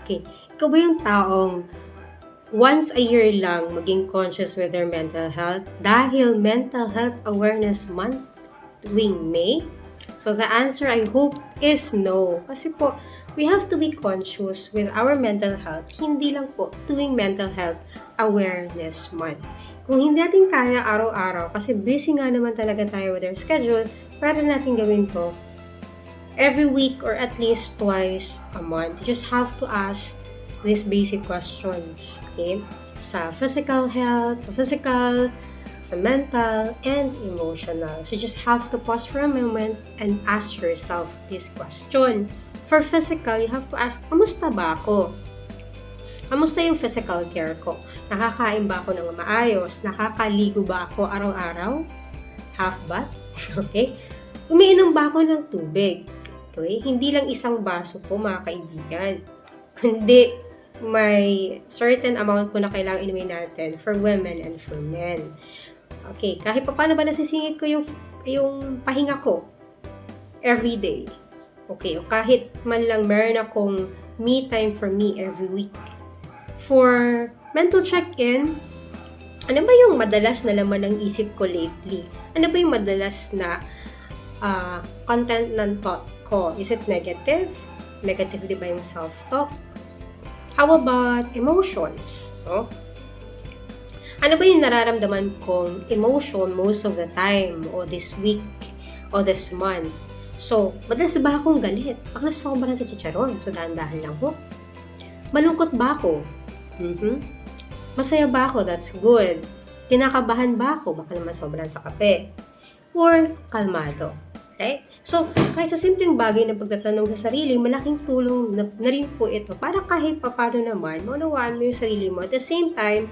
Okay, ikaw ba yung taong once a year lang maging conscious with their mental health dahil Mental Health Awareness Month tuwing May? So the answer I hope is no. Kasi po, we have to be conscious with our mental health, hindi lang po tuwing Mental Health Awareness Month. Kung hindi natin kaya araw-araw, kasi busy nga naman talaga tayo with our schedule, pwede natin gawin to every week or at least twice a month. You just have to ask these basic questions, okay? Sa physical health, sa mental, and emotional. So you just have to pause for a moment and ask yourself this question. For physical, you have to ask, kamusta ba ako? Kamusta yung physical care ko? Nakakain ba ako ng maayos? Nakakaligo ba ako araw-araw? Half bath? Okay? Umiinom ba ako ng tubig? Okay? Hindi lang isang baso po, mga kaibigan. Kundi may certain amount po na kailangan inumin natin for women and for men. Okay, kahit pa paano ba nasisingit ko yung pahinga ko every day. Okay, o kahit man lang meron akong me time for me every week. For mental check-in, ano ba yung madalas na laman ng isip ko lately? Ano ba yung madalas na content ng thought ko? Is it negative? Negative di ba yung self-talk? How about emotions? No? Ano ba yung nararamdaman kong emotion most of the time o this week o this month? So, madalas ba akong galit? Baka nasobrahan sa chicharon. So, dahan-dahan lang ho. Malungkot ba ako? Masaya ba ako? That's good. Kinakabahan ba ako? Baka naman sobrahan sa kape. Or kalmado. Right? So, kahit sa simpleng bagay na pagtatanong sa sarili, malaking tulong na rin po ito para kahit papano naman, maunawaan mo yung sarili mo. At the same time,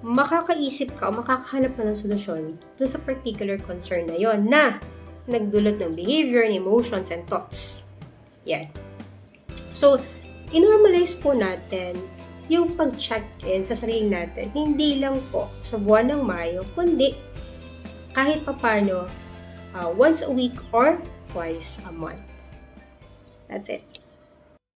makakaisip ka o makakahanap ka ng solusyon dun sa particular concern na yon na nagdulot ng behavior, emotions, and thoughts. Yan. So, inormalize po natin yung pag-check-in sa sarili natin, hindi lang po sa buwan ng Mayo, kundi kahit papano once a week or twice a month. That's it.